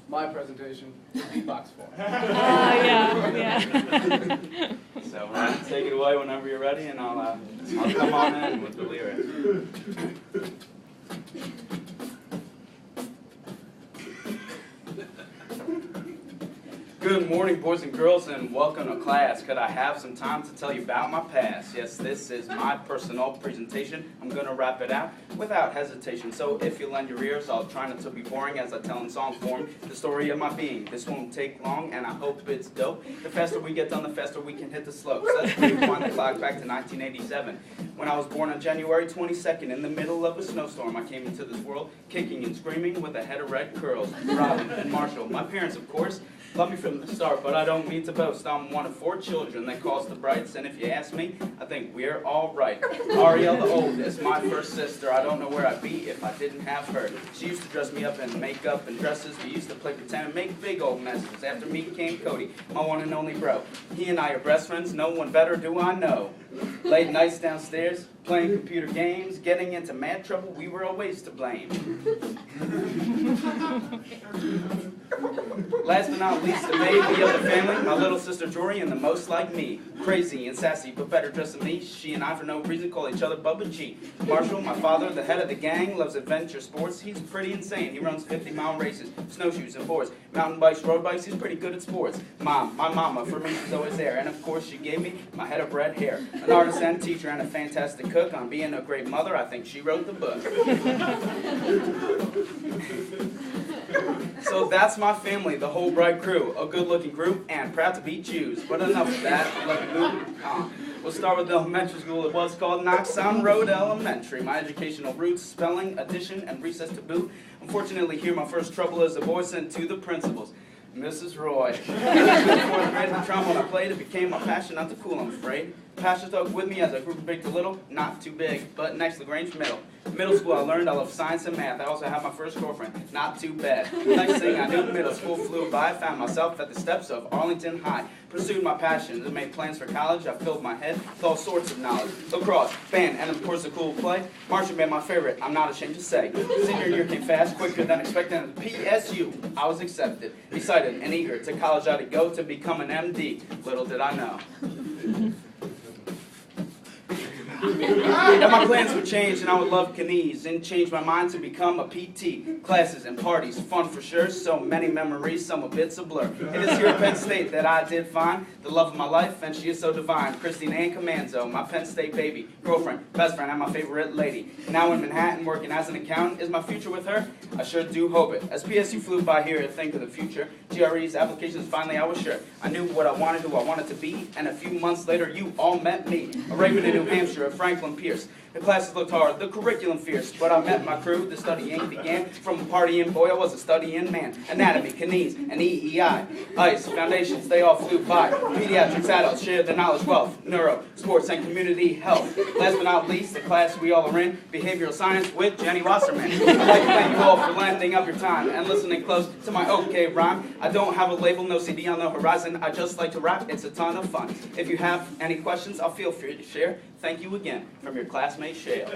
my presentation in beatbox form. Yeah. So take it away whenever you're ready, and I'll come on in with the lyrics. Good morning, boys and girls, and welcome to class. Could I have some time to tell you about my past? Yes, this is my personal presentation. I'm going to wrap it out without hesitation. So if you lend your ears, I'll try not to be boring as I tell in song form the story of my being. This won't take long, and I hope it's dope. The faster we get done, the faster we can hit the slopes. Let's rewind the clock back to 1987. When I was born on January 22nd, in the middle of a snowstorm, I came into this world kicking and screaming with a head of red curls. Robin and Marshall, my parents, of course, love me from the start, but I don't mean to boast. I'm one of 4 children that calls the Brights, and if you ask me, I think we're all right. Ariel, the oldest, my first sister. I don't know where I'd be if I didn't have her. She used to dress me up in makeup and dresses. We used to play pretend and make big old messes. After me came Cody, my one and only bro. He and I are best friends. No one better do I know. Late nights downstairs, playing computer games, getting into mad trouble. We were always to blame. Last but not least, the baby of the family, my little sister Jory, and the most like me. Crazy and sassy, but better dressed than me. She and I, for no reason, call each other Bubba G. Marshall, my father, the head of the gang, loves adventure sports. He's pretty insane. He runs 50-mile races, snowshoes and boards, mountain bikes, road bikes. He's pretty good at sports. Mom, my mama, for me, she's always there. And of course, she gave me my head of red hair. An artist and teacher and a fantastic cook. On being a great mother, I think she wrote the book. So that's my family, the whole Bright crew, a good-looking group, and proud to be Jews. But enough of that. Let me move. We'll start with the elementary school. It was called Knoxon Road Elementary. My educational roots, spelling, addition, and recess to boot. Unfortunately, here my first trouble is a boy sent to the principals. Mrs. Roy. Fourth grade, the trombone I played, it became my passion, not too cool, I'm afraid. Passion stuck with me as I grew from big to little, not too big, but next LaGrange Middle. Middle school, I learned I love science and math. I also had my first girlfriend, not too bad. Next thing I knew, middle school flew by. Found myself at the steps of Arlington High. Pursued my passions and made plans for college. I filled my head with all sorts of knowledge. Lacrosse, band, and of course a cool play. Marching band, my favorite, I'm not ashamed to say. Senior year came fast, quicker than expected. At the PSU, I was accepted. Excited and eager to college I to go to become an MD. Little did I know. And my plans would change and I would love Canese and change my mind to become a PT. Classes and parties, fun for sure, so many memories, some a bit's a blur. It is here at Penn State that I did find the love of my life, and she is so divine. Christine Ann Comanzo, my Penn State baby, girlfriend, best friend, and my favorite lady. Now in Manhattan working as an accountant. Is my future with her? I sure do hope it. As PSU flew by here to think of the future, GRE's applications finally I was sure. I knew what I wanted, who I wanted to be, and a few months later you all met me. A Raven in New Hampshire, a Franklin Pierce. The classes looked hard, the curriculum fierce, but I met my crew, the studying began. From a partying boy, I was a studying man. Anatomy, kinese, and EEI. ICE, foundations, they all flew by. Pediatrics, adults, shared the knowledge, wealth, neuro, sports, and community health. Last but not least, the class we all are in, behavioral science with Jenny Wasserman. I'd like to thank you all for lending up your time and listening close to my okay rhyme. I don't have a label, no CD on the horizon. I just like to rap, it's a ton of fun. If you have any questions, I'll feel free to share. Thank you again from your classmate, Shale.